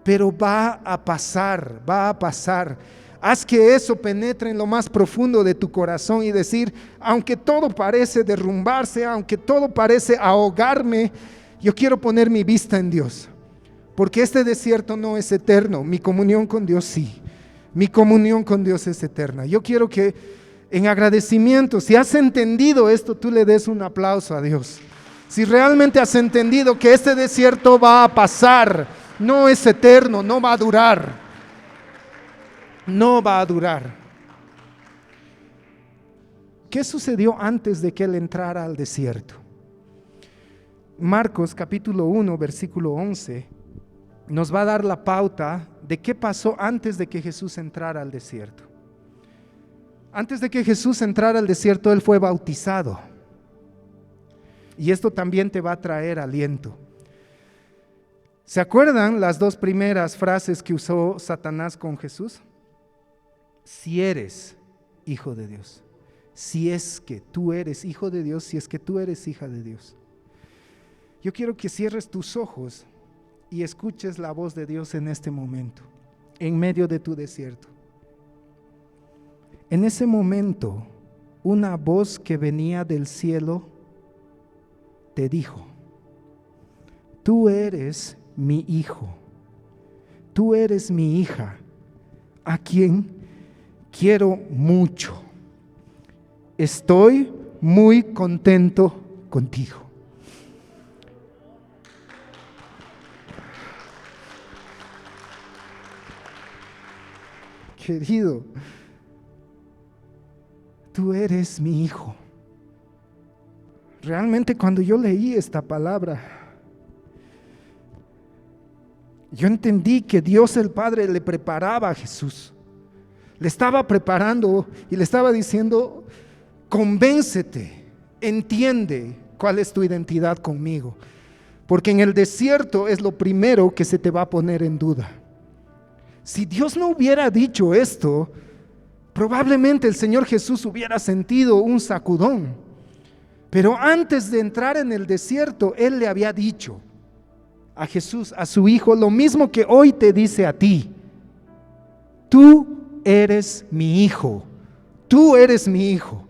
pero va a pasar, va a pasar. Haz que eso penetre en lo más profundo de tu corazón y decir, aunque todo parece derrumbarse, aunque todo parece ahogarme, yo quiero poner mi vista en Dios. Porque este desierto no es eterno, mi comunión con Dios sí. Mi comunión con Dios es eterna. Yo quiero que en agradecimiento, si has entendido esto, tú le des un aplauso a Dios. Si realmente has entendido que este desierto va a pasar, no es eterno, no va a durar. No va a durar. ¿Qué sucedió antes de que él entrara al desierto? Marcos capítulo 1, versículo 11, nos va a dar la pauta de qué pasó antes de que Jesús entrara al desierto. Antes de que Jesús entrara al desierto, Él fue bautizado. Y esto también te va a traer aliento. ¿Se acuerdan las dos primeras frases que usó Satanás con Jesús? Si eres hijo de Dios. Si es que tú eres hijo de Dios, si es que tú eres hija de Dios. Yo quiero que cierres tus ojos y escuches la voz de Dios en este momento, en medio de tu desierto. En ese momento, una voz que venía del cielo te dijo: tú eres mi hijo, tú eres mi hija, a quien quiero mucho. Estoy muy contento contigo. Querido, tú eres mi hijo. Realmente cuando yo leí esta palabra, yo entendí que Dios el Padre le preparaba a Jesús. Le estaba preparando y le estaba diciendo: convéncete, entiende cuál es tu identidad conmigo. Porque en el desierto es lo primero que se te va a poner en duda. Si Dios no hubiera dicho esto, probablemente el Señor Jesús hubiera sentido un sacudón. Pero antes de entrar en el desierto, Él le había dicho a Jesús, a su Hijo, lo mismo que hoy te dice a ti: tú eres mi hijo, tú eres mi hijo.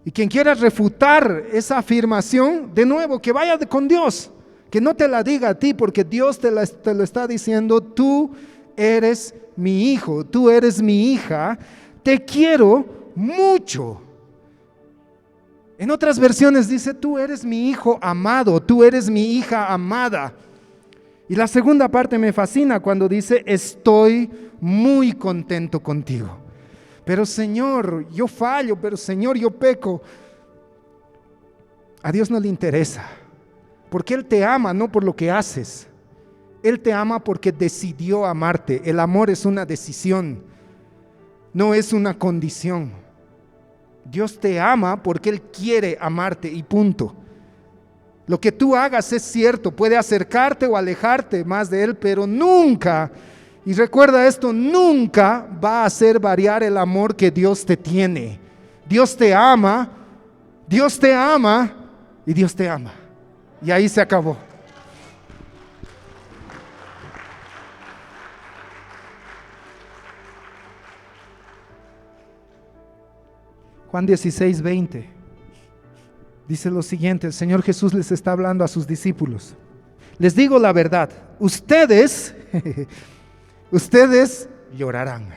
Y quien quiera refutar esa afirmación, de nuevo, que vaya con Dios, que no te la diga a ti, porque Dios te lo está diciendo: tú eres mi hijo, tú eres mi hija, te quiero mucho. En otras versiones dice: tú eres mi hijo amado, tú eres mi hija amada. Y la segunda parte me fascina cuando dice: estoy muy contento contigo. Pero Señor, yo fallo, pero Señor, yo peco. A Dios no le interesa, porque Él te ama no por lo que haces. Él te ama porque decidió amarte. El amor es una decisión, no es una condición. Dios te ama porque Él quiere amarte y punto. Lo que tú hagas es cierto, puede acercarte o alejarte más de Él, pero nunca, y recuerda esto, nunca va a hacer variar el amor que Dios te tiene. Dios te ama y Dios te ama. Y ahí se acabó. Juan 16:20 dice lo siguiente: el Señor Jesús les está hablando a sus discípulos. Les digo la verdad, ustedes llorarán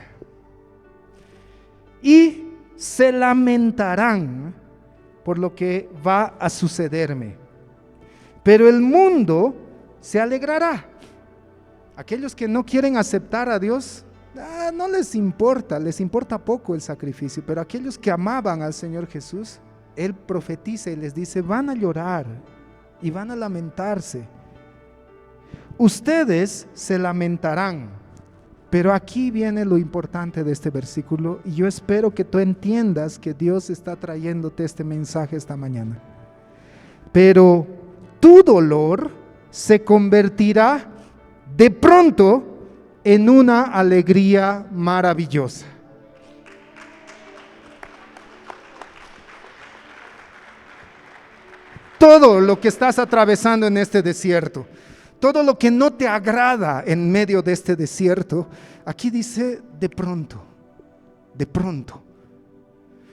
y se lamentarán por lo que va a sucederme, pero el mundo se alegrará. Aquellos que no quieren aceptar a Dios, no les importa poco el sacrificio, pero aquellos que amaban al Señor Jesús, Él profetiza y les dice: van a llorar y van a lamentarse. Ustedes se lamentarán, pero aquí viene lo importante de este versículo, y yo espero que tú entiendas que Dios está trayéndote este mensaje esta mañana. Pero tu dolor se convertirá de pronto en una alegría maravillosa. Todo lo que estás atravesando en este desierto, todo lo que no te agrada en medio de este desierto, aquí dice de pronto, de pronto.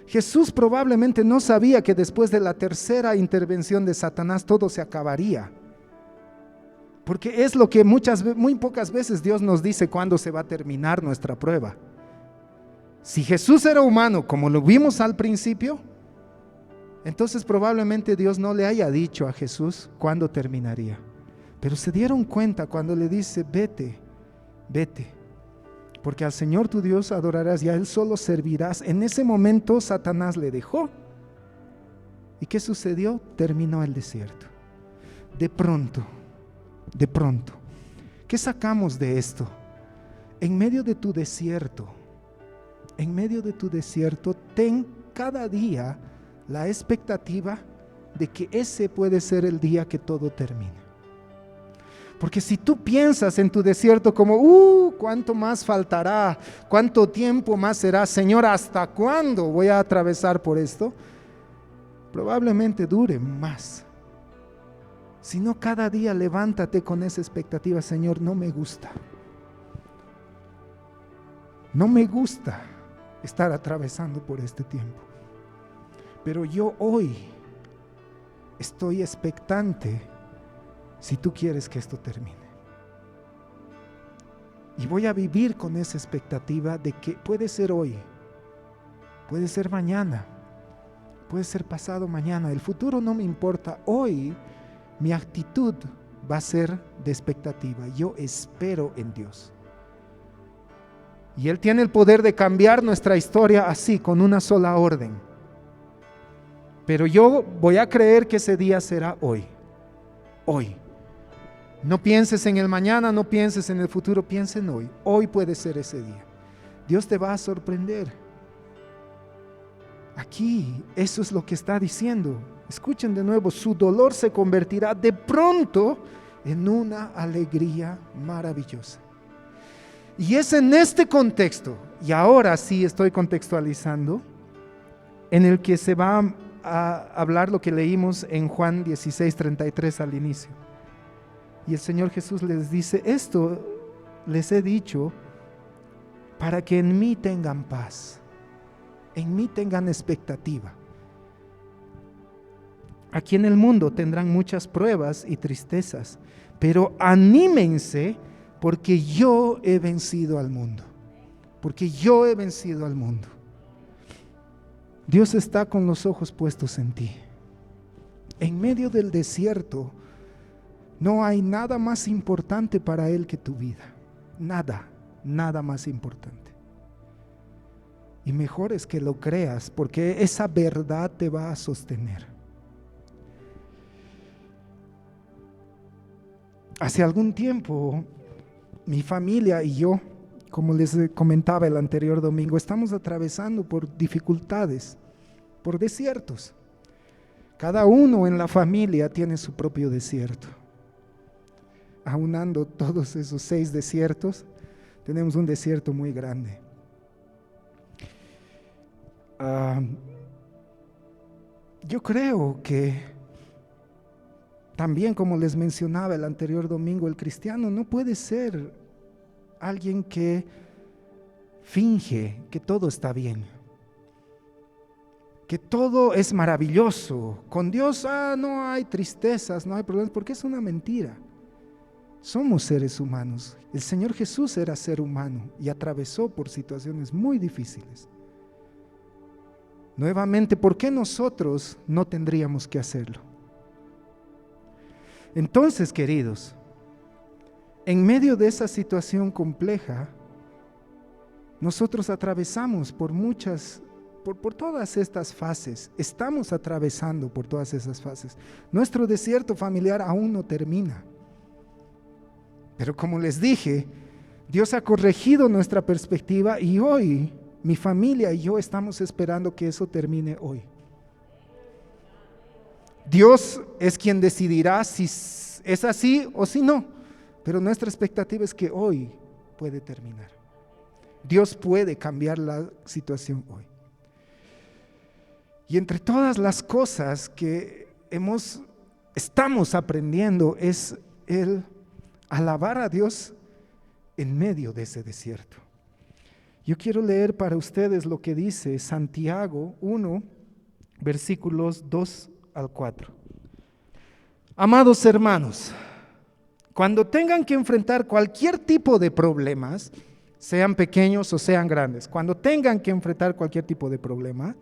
Jesús probablemente no sabía que después de la tercera intervención de Satanás todo se acabaría. Porque es lo que muy pocas veces Dios nos dice cuando se va a terminar nuestra prueba. Si Jesús era humano, como lo vimos al principio, entonces probablemente Dios no le haya dicho a Jesús cuándo terminaría. Pero se dieron cuenta cuando le dice: vete, porque al Señor tu Dios adorarás y a Él solo servirás. En ese momento Satanás le dejó. ¿Y qué sucedió? Terminó el desierto. De pronto, ¿qué sacamos de esto? En medio de tu desierto, ten cada día la expectativa de que ese puede ser el día que todo termine. Porque si tú piensas en tu desierto como, ¿cuánto más faltará? ¿Cuánto tiempo más será? Señor, ¿hasta cuándo voy a atravesar por esto? Probablemente dure más. Si no, cada día levántate con esa expectativa: Señor, no me gusta estar atravesando por este tiempo. Pero yo hoy estoy expectante si tú quieres que esto termine. Y voy a vivir con esa expectativa de que puede ser hoy, puede ser mañana, puede ser pasado mañana. El futuro no me importa. Hoy mi actitud va a ser de expectativa. Yo espero en Dios. Y Él tiene el poder de cambiar nuestra historia así, con una sola orden. Pero yo voy a creer que ese día será hoy. Hoy. No pienses en el mañana, no pienses en el futuro, piensa en hoy. Hoy puede ser ese día. Dios te va a sorprender. Aquí, eso es lo que está diciendo. Escuchen de nuevo, su dolor se convertirá de pronto en una alegría maravillosa. Y es en este contexto, y ahora sí estoy contextualizando, en el que se va a hablar lo que leímos en Juan 16:33 al inicio. Y el Señor Jesús les dice, esto les he dicho para que en mí tengan paz, en mí tengan expectativa. Aquí en el mundo tendrán muchas pruebas y tristezas, pero anímense porque yo he vencido al mundo, porque yo he vencido al mundo. Dios está con los ojos puestos en ti. En medio del desierto, no hay nada más importante para Él que tu vida. Nada más importante. Y mejor es que lo creas, porque esa verdad te va a sostener. Hace algún tiempo, mi familia y yo, como les comentaba el anterior domingo, estamos atravesando por dificultades, por desiertos. Cada uno en la familia tiene su propio desierto. Aunando todos esos 6 desiertos, tenemos un desierto muy grande. Yo creo que también, como les mencionaba el anterior domingo, el cristiano no puede ser alguien que finge que todo está bien, que todo es maravilloso. Con Dios no hay tristezas, no hay problemas, porque es una mentira. Somos seres humanos. El Señor Jesús era ser humano y atravesó por situaciones muy difíciles. Nuevamente, ¿por qué nosotros no tendríamos que hacerlo? Entonces, queridos, en medio de esa situación compleja, nosotros atravesamos por todas estas fases. Estamos atravesando por todas esas fases. Nuestro desierto familiar aún no termina. Pero como les dije, Dios ha corregido nuestra perspectiva y hoy mi familia y yo estamos esperando que eso termine hoy. Dios es quien decidirá si es así o si no, pero nuestra expectativa es que hoy puede terminar. Dios puede cambiar la situación hoy. Y entre todas las cosas que estamos aprendiendo es el alabar a Dios en medio de ese desierto. Yo quiero leer para ustedes lo que dice Santiago 1, versículos 2 al 4. Amados hermanos, cuando tengan que enfrentar cualquier tipo de problemas, sean pequeños o sean grandes, cuando tengan que enfrentar cualquier tipo de problema,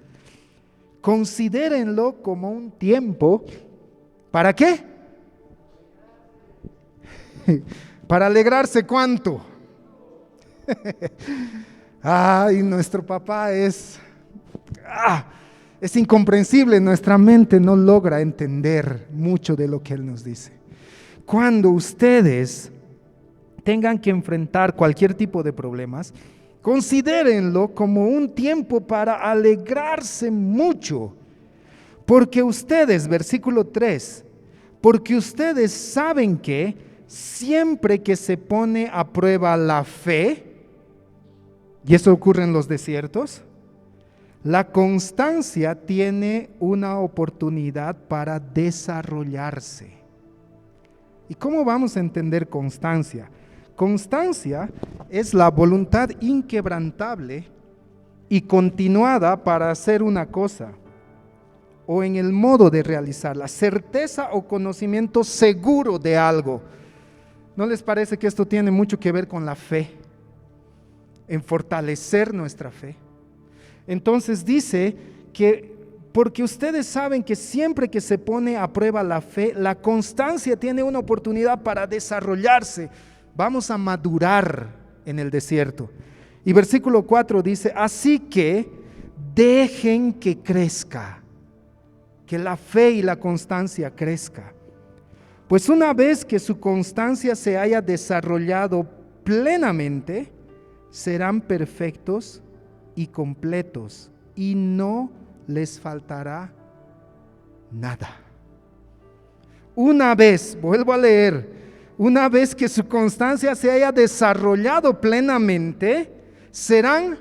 considérenlo como un tiempo, ¿para qué? Para alegrarse, ¿cuánto? Ay, nuestro papá es incomprensible, nuestra mente no logra entender mucho de lo que él nos dice. Cuando ustedes tengan que enfrentar cualquier tipo de problemas, considérenlo como un tiempo para alegrarse mucho, porque ustedes, versículo 3, porque ustedes saben que siempre que se pone a prueba la fe, y eso ocurre en los desiertos, la constancia tiene una oportunidad para desarrollarse. ¿Y cómo vamos a entender constancia? Constancia es la voluntad inquebrantable y continuada para hacer una cosa. o en el modo de realizarla, certeza o conocimiento seguro de algo. ¿No les parece que esto tiene mucho que ver con la fe? En fortalecer nuestra fe. Entonces dice que porque ustedes saben que siempre que se pone a prueba la fe, la constancia tiene una oportunidad para desarrollarse. Vamos a madurar en el desierto. Y versículo 4 dice, así que dejen que crezca, que la fe y la constancia crezca. Pues una vez que su constancia se haya desarrollado plenamente, serán perfectos y completos y no les faltará nada. Una vez, vuelvo a leer, una vez que su constancia se haya desarrollado plenamente, serán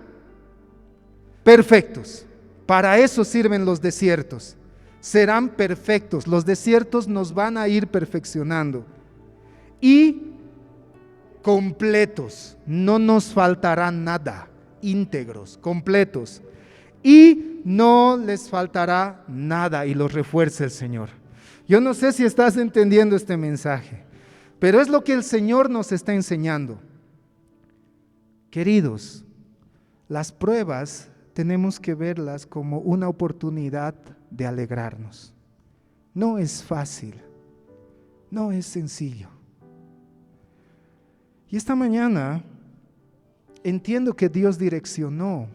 perfectos. Para eso sirven los desiertos. Serán perfectos. Los desiertos nos van a ir perfeccionando. Y completos. No nos faltará nada. Íntegros, completos. Y no les faltará nada. Y los refuerza el Señor. Yo no sé si estás entendiendo este mensaje, pero es lo que el Señor nos está enseñando. Queridos, las pruebas tenemos que verlas como una oportunidad de alegrarnos. No es fácil, no es sencillo. Y esta mañana entiendo que Dios direccionó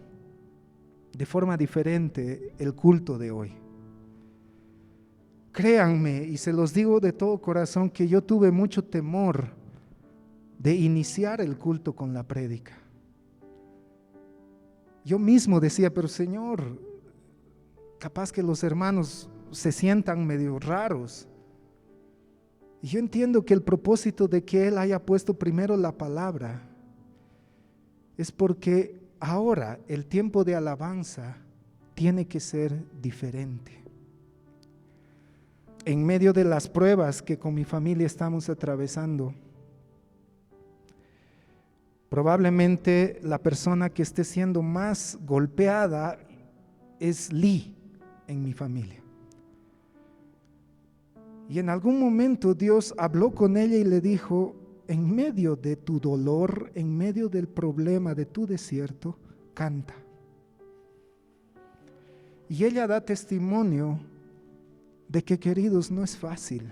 de forma diferente el culto de hoy. Créanme, y se los digo de todo corazón, que yo tuve mucho temor de iniciar el culto con la prédica. Yo mismo decía, pero Señor, capaz que los hermanos se sientan medio raros. Y yo entiendo que el propósito de que Él haya puesto primero la palabra es porque ahora el tiempo de alabanza tiene que ser diferente. En medio de las pruebas que con mi familia estamos atravesando, probablemente la persona que esté siendo más golpeada es Lee en mi familia. Y en algún momento Dios habló con ella y le dijo, en medio de tu dolor, en medio del problema de tu desierto, canta. Y ella da testimonio de que, queridos, no es fácil.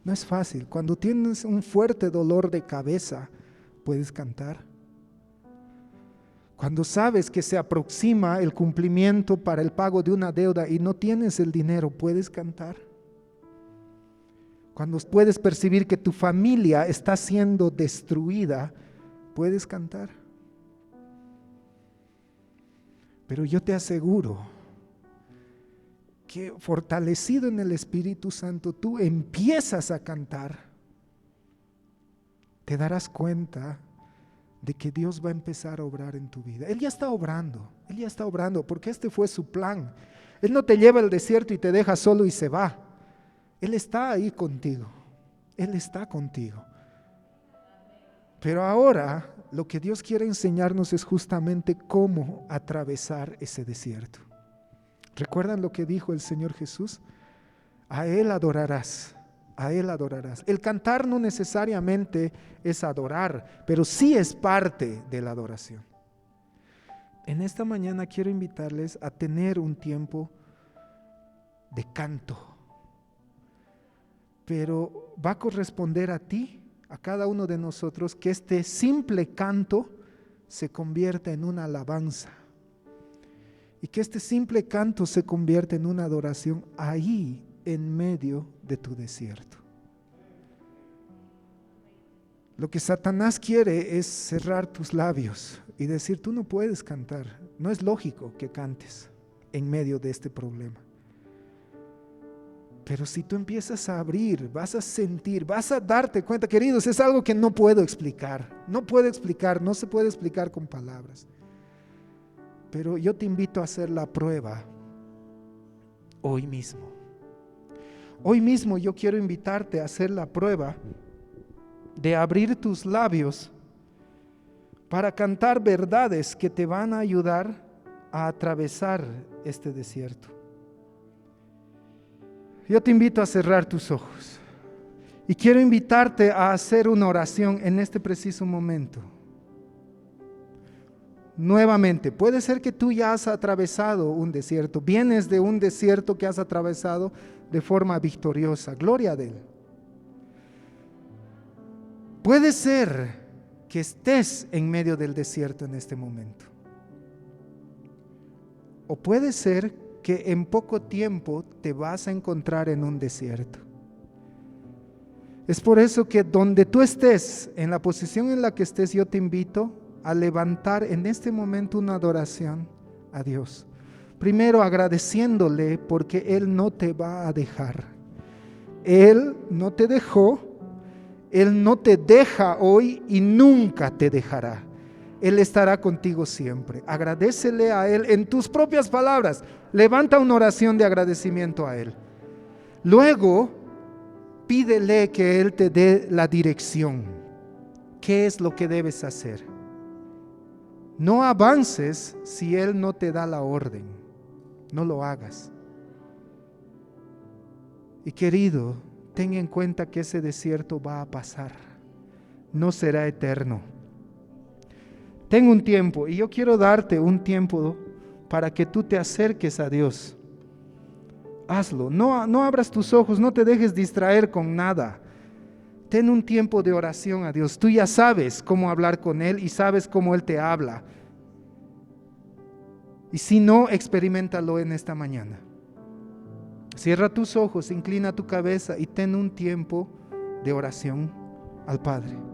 No es fácil. Cuando tienes un fuerte dolor de cabeza, puedes cantar. Cuando sabes que se aproxima el cumplimiento para el pago de una deuda y no tienes el dinero, puedes cantar. Cuando puedes percibir que tu familia está siendo destruida, puedes cantar. Pero yo te aseguro que fortalecido en el Espíritu Santo, tú empiezas a cantar, te darás cuenta de que Dios va a empezar a obrar en tu vida. Él ya está obrando, porque este fue su plan. Él no te lleva al desierto y te deja solo y se va. Él está ahí contigo, Él está contigo. Pero ahora lo que Dios quiere enseñarnos es justamente cómo atravesar ese desierto. ¿Recuerdan lo que dijo el Señor Jesús? A Él adorarás, a Él adorarás. El cantar no necesariamente es adorar, pero sí es parte de la adoración. En esta mañana quiero invitarles a tener un tiempo de canto, pero va a corresponder a ti, a cada uno de nosotros, que este simple canto se convierta en una alabanza. Y que este simple canto se convierta en una adoración ahí en medio de tu desierto. Lo que Satanás quiere es cerrar tus labios y decir, tú no puedes cantar. No es lógico que cantes en medio de este problema. Pero si tú empiezas a abrir, vas a sentir, vas a darte cuenta, queridos, es algo que no puedo explicar. No se puede explicar con palabras. Pero yo te invito a hacer la prueba hoy mismo. Hoy mismo yo quiero invitarte a hacer la prueba de abrir tus labios para cantar verdades que te van a ayudar a atravesar este desierto. Yo te invito a cerrar tus ojos y quiero invitarte a hacer una oración en este preciso momento. Nuevamente, puede ser que tú ya has atravesado un desierto, vienes de un desierto que has atravesado de forma victoriosa, gloria a Él. Puede ser que estés en medio del desierto en este momento. O puede ser que en poco tiempo te vas a encontrar en un desierto. Es por eso que donde tú estés, en la posición en la que estés, yo te invito a levantar en este momento una adoración a Dios. Primero agradeciéndole porque Él no te va a dejar. Él no te dejó, Él no te deja hoy y nunca te dejará. Él estará contigo siempre. Agradécele a Él en tus propias palabras. Levanta una oración de agradecimiento a Él. Luego, pídele que Él te dé la dirección. ¿Qué es lo que debes hacer? No avances si Él no te da la orden. No lo hagas. Y querido, ten en cuenta que ese desierto va a pasar. No será eterno. Ten un tiempo, y yo quiero darte un tiempo para que tú te acerques a Dios. Hazlo. No abras tus ojos, no te dejes distraer con nada. Ten un tiempo de oración a Dios. Tú ya sabes cómo hablar con Él y sabes cómo Él te habla. Y si no, experiméntalo en esta mañana. Cierra tus ojos, inclina tu cabeza y ten un tiempo de oración al Padre.